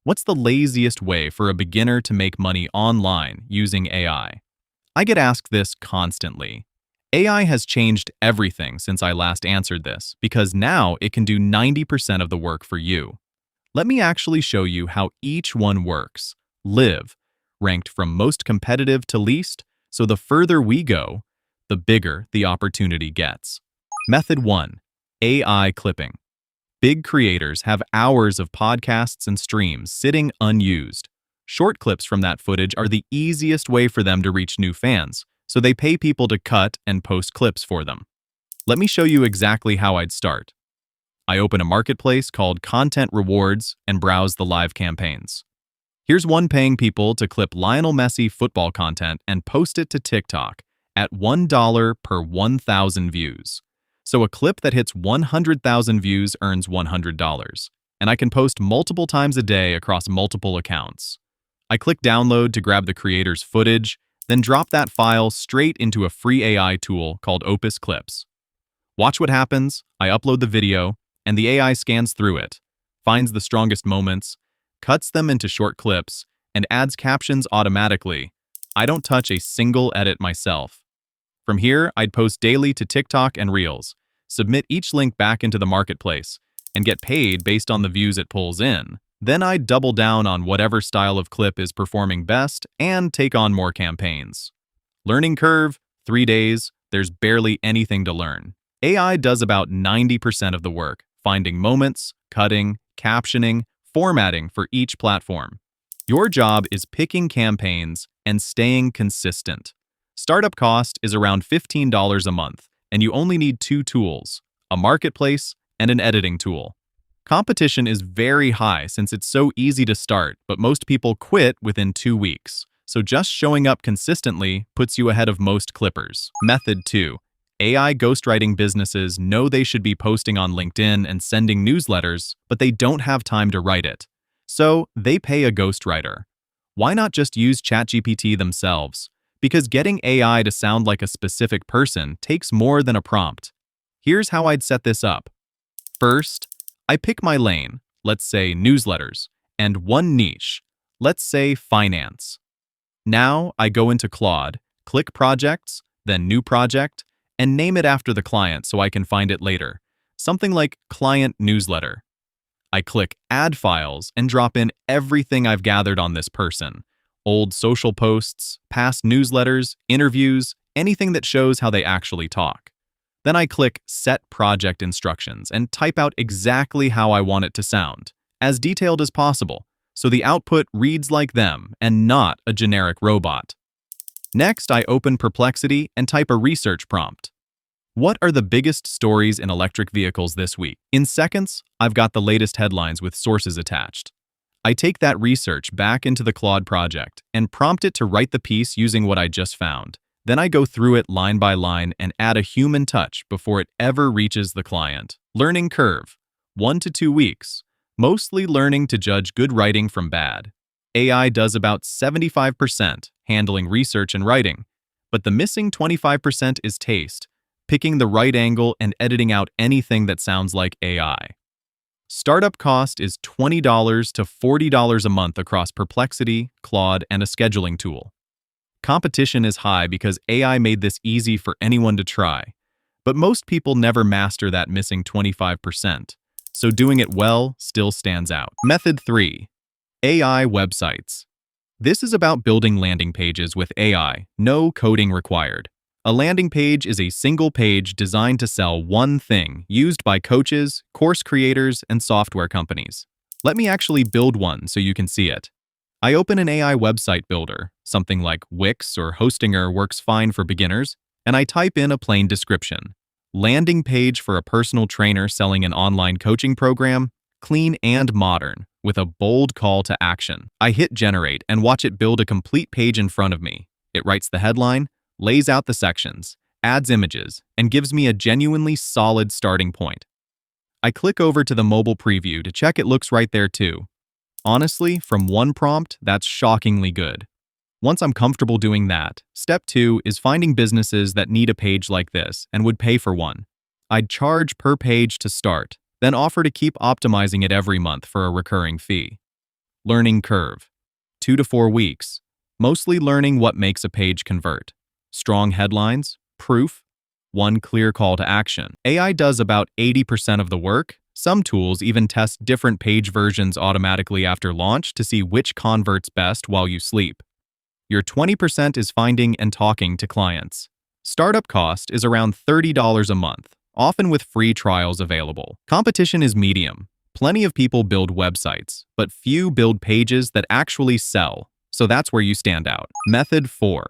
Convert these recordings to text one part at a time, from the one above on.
What's the laziest way for a beginner to make money online using AI? I get asked this constantly. AI has changed everything since I last answered this because now it can do 90% of the work for you. Let me actually show you how each one works. Live, ranked from most competitive to least, so the further we go, the bigger the opportunity gets. Method 1. AI clipping. Big creators have hours of podcasts and streams sitting unused. Short clips from that footage are the easiest way for them to reach new fans, so they pay people to cut and post clips for them. Let me show you exactly how I'd start. I open a marketplace called Content Rewards and browse the live campaigns. Here's one paying people to clip Lionel Messi football content and post it to TikTok at $1 per 1,000 views. So a clip that hits 100,000 views earns $100, and I can post multiple times a day across multiple accounts. I click download to grab the creator's footage, then drop that file straight into a free AI tool called Opus Clips. Watch what happens. I upload the video, and the AI scans through it, finds the strongest moments, cuts them into short clips, and adds captions automatically. I don't touch a single edit myself. From here, I'd post daily to TikTok and Reels, submit each link back into the marketplace, and get paid based on the views it pulls in. Then I'd double down on whatever style of clip is performing best and take on more campaigns. Learning curve, 3 days, there's barely anything to learn. AI does about 90% of the work, finding moments, cutting, captioning, formatting for each platform. Your job is picking campaigns and staying consistent. Startup cost is around $15 a month, and you only need 2 tools, a marketplace and an editing tool. Competition is very high since it's so easy to start, but most people quit within 2 weeks. So just showing up consistently puts you ahead of most clippers. Method 2. AI ghostwriting businesses know they should be posting on LinkedIn and sending newsletters, but they don't have time to write it. So they pay a ghostwriter. Why not just use ChatGPT themselves? Because getting AI to sound like a specific person takes more than a prompt. Here's how I'd set this up. First, I pick my lane, let's say newsletters, and one niche, let's say finance. Now I go into Claude, click Projects, then New Project, and name it after the client so I can find it later. Something like Client Newsletter. I click Add Files and drop in everything I've gathered on this person. Old social posts, past newsletters, interviews, anything that shows how they actually talk. Then I click Set Project Instructions and type out exactly how I want it to sound, as detailed as possible, so the output reads like them and not a generic robot. Next, I open Perplexity and type a research prompt. What are the biggest stories in electric vehicles this week? In seconds, I've got the latest headlines with sources attached. I take that research back into the Claude project and prompt it to write the piece using what I just found. Then I go through it line by line and add a human touch before it ever reaches the client. Learning curve, 1 to 2 weeks, mostly learning to judge good writing from bad. AI does about 75% handling research and writing, but the missing 25% is taste, picking the right angle and editing out anything that sounds like AI. Startup cost is $20 to $40 a month across Perplexity, Claude, and a scheduling tool. Competition is high because AI made this easy for anyone to try, but most people never master that missing 25%, so doing it well still stands out. Method 3. AI websites. This is about building landing pages with AI, no coding required. A landing page is a single page designed to sell one thing, used by coaches, course creators, and software companies. Let me actually build one so you can see it. I open an AI website builder, something like Wix or Hostinger works fine for beginners, and I type in a plain description. Landing page for a personal trainer selling an online coaching program, clean and modern, with a bold call to action. I hit generate and watch it build a complete page in front of me. It writes the headline, lays out the sections, adds images, and gives me a genuinely solid starting point. I click over to the mobile preview to check it looks right there too. Honestly, from one prompt, that's shockingly good. Once I'm comfortable doing that, step 2 is finding businesses that need a page like this and would pay for one. I'd charge per page to start, then offer to keep optimizing it every month for a recurring fee. Learning curve. 2 to 4 weeks. Mostly learning what makes a page convert. Strong headlines, proof, one clear call to action. AI does about 80% of the work. Some tools even test different page versions automatically after launch to see which converts best while you sleep. Your 20% is finding and talking to clients. Startup cost is around $30 a month, often with free trials available. Competition is medium. Plenty of people build websites, but few build pages that actually sell, so that's where you stand out. Method 4.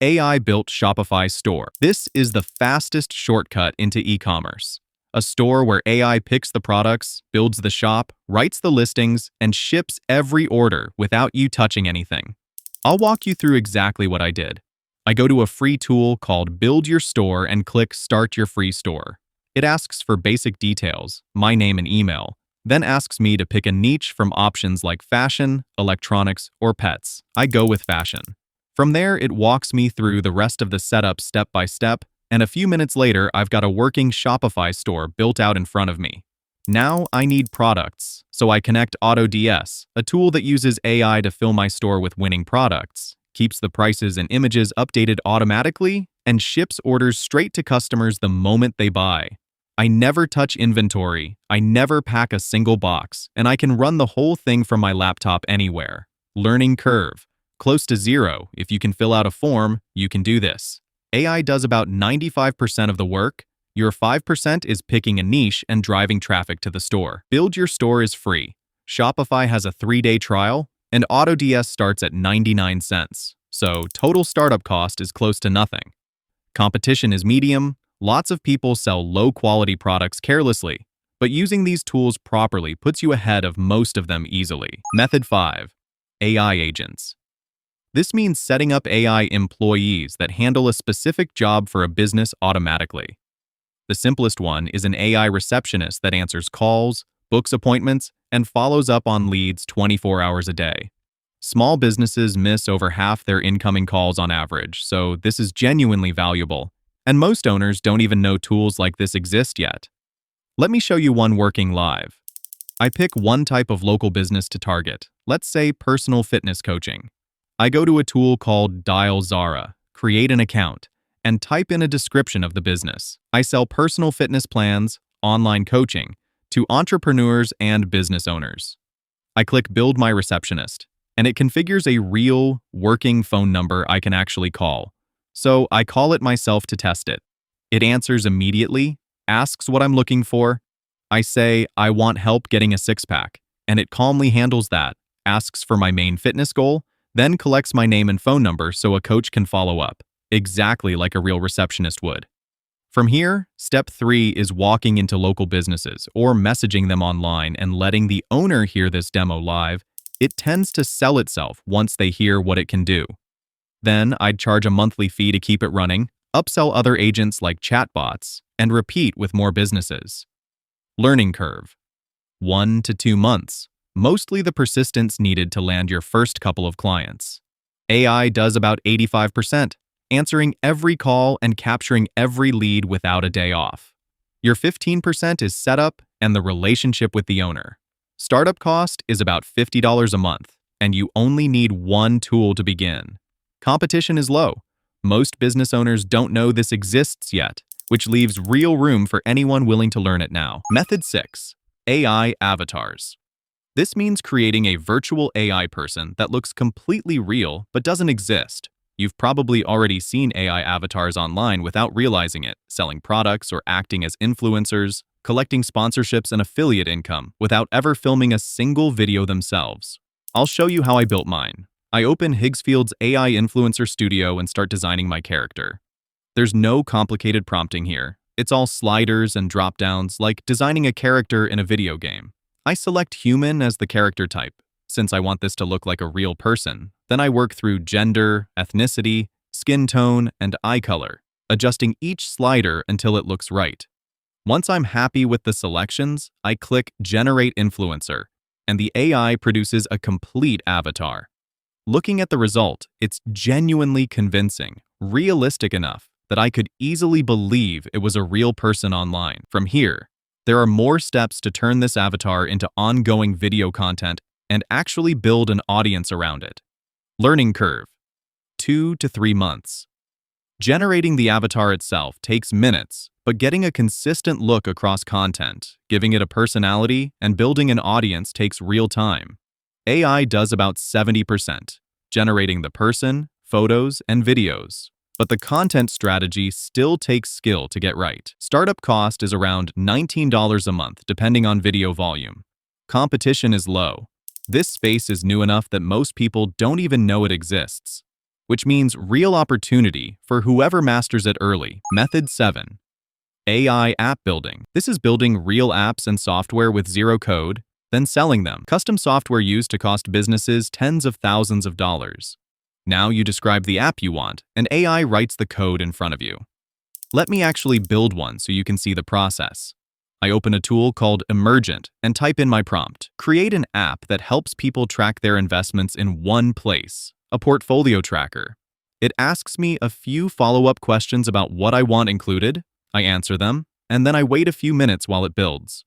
AI-built Shopify store. This is the fastest shortcut into e-commerce. A store where AI picks the products, builds the shop, writes the listings, and ships every order without you touching anything. I'll walk you through exactly what I did. I go to a free tool called Build Your Store and click Start Your Free Store. It asks for basic details, my name and email, then asks me to pick a niche from options like fashion, electronics, or pets. I go with fashion. From there, it walks me through the rest of the setup step by step, and a few minutes later, I've got a working Shopify store built out in front of me. Now I need products, so I connect AutoDS, a tool that uses AI to fill my store with winning products, keeps the prices and images updated automatically, and ships orders straight to customers the moment they buy. I never touch inventory, I never pack a single box, and I can run the whole thing from my laptop anywhere. Learning curve. Close to zero. If you can fill out a form, you can do this. AI does about 95% of the work. Your 5% is picking a niche and driving traffic to the store. Build Your Store is free. Shopify has a 3-day trial, and AutoDS starts at 99 cents. So total startup cost is close to nothing. Competition is medium. Lots of people sell low-quality products carelessly, but using these tools properly puts you ahead of most of them easily. Method 5. AI agents. This means setting up AI employees that handle a specific job for a business automatically. The simplest one is an AI receptionist that answers calls, books appointments, and follows up on leads 24 hours a day. Small businesses miss over half their incoming calls on average, so this is genuinely valuable, and most owners don't even know tools like this exist yet. Let me show you one working live. I pick one type of local business to target, let's say personal fitness coaching. I go to a tool called Dial Zara, create an account, and type in a description of the business. I sell personal fitness plans, online coaching, to entrepreneurs and business owners. I click Build My Receptionist, and it configures a real, working phone number I can actually call. So I call it myself to test it. It answers immediately, asks what I'm looking for. I say, I want help getting a six-pack, and it calmly handles that, asks for my main fitness goal, then collects my name and phone number so a coach can follow up, exactly like a real receptionist would. From here, step 3 is walking into local businesses or messaging them online and letting the owner hear this demo live. It tends to sell itself once they hear what it can do. Then I'd charge a monthly fee to keep it running, upsell other agents like chatbots, and repeat with more businesses. Learning curve. 1 to 2 months. Mostly the persistence needed to land your first couple of clients. AI does about 85%, answering every call and capturing every lead without a day off. Your 15% is setup and the relationship with the owner. Startup cost is about $50 a month, and you only need one tool to begin. Competition is low. Most business owners don't know this exists yet, which leaves real room for anyone willing to learn it now. Method 6. AI avatars. This means creating a virtual AI person that looks completely real but doesn't exist. You've probably already seen AI avatars online without realizing it, selling products or acting as influencers, collecting sponsorships and affiliate income without ever filming a single video themselves. I'll show you how I built mine. I open Higgsfield's AI Influencer Studio and start designing my character. There's no complicated prompting here. It's all sliders and drop-downs like designing a character in a video game. I select human as the character type, since I want this to look like a real person. Then I work through gender, ethnicity, skin tone, and eye color, adjusting each slider until it looks right. Once I'm happy with the selections, I click Generate Influencer, and the AI produces a complete avatar. Looking at the result, it's genuinely convincing, realistic enough that I could easily believe it was a real person online. From here, there are more steps to turn this avatar into ongoing video content and actually build an audience around it. Learning curve, 2 to 3 months. Generating the avatar itself takes minutes, but getting a consistent look across content, giving it a personality, and building an audience takes real time. AI does about 70%, generating the person, photos, and videos. But the content strategy still takes skill to get right. Startup cost is around $19 a month, depending on video volume. Competition is low. This space is new enough that most people don't even know it exists, which means real opportunity for whoever masters it early. Method 7. AI app building. This is building real apps and software with zero code, then selling them. Custom software used to cost businesses tens of thousands of dollars. Now you describe the app you want, and AI writes the code in front of you. Let me actually build one so you can see the process. I open a tool called Emergent and type in my prompt. Create an app that helps people track their investments in one place, a portfolio tracker. It asks me a few follow-up questions about what I want included. I answer them, and then I wait a few minutes while it builds.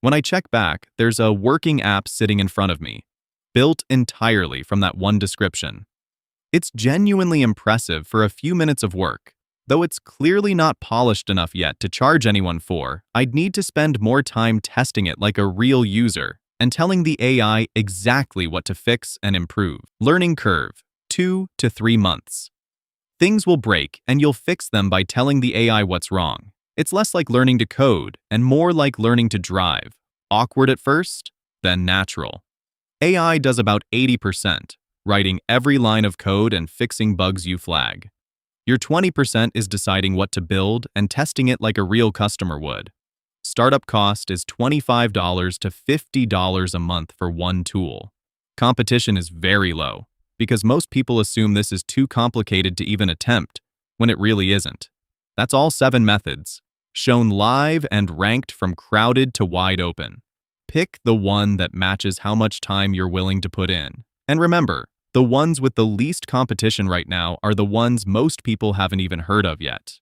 When I check back, there's a working app sitting in front of me, built entirely from that one description. It's genuinely impressive for a few minutes of work. Though it's clearly not polished enough yet to charge anyone for, I'd need to spend more time testing it like a real user and telling the AI exactly what to fix and improve. Learning curve, 2 to 3 months. Things will break and you'll fix them by telling the AI what's wrong. It's less like learning to code and more like learning to drive. Awkward at first, then natural. AI does about 80%, writing every line of code and fixing bugs you flag. Your 20% is deciding what to build and testing it like a real customer would. Startup cost is $25 to $50 a month for one tool. Competition is very low, because most people assume this is too complicated to even attempt, when it really isn't. That's all 7 methods, shown live and ranked from crowded to wide open. Pick the one that matches how much time you're willing to put in. And remember, the ones with the least competition right now are the ones most people haven't even heard of yet.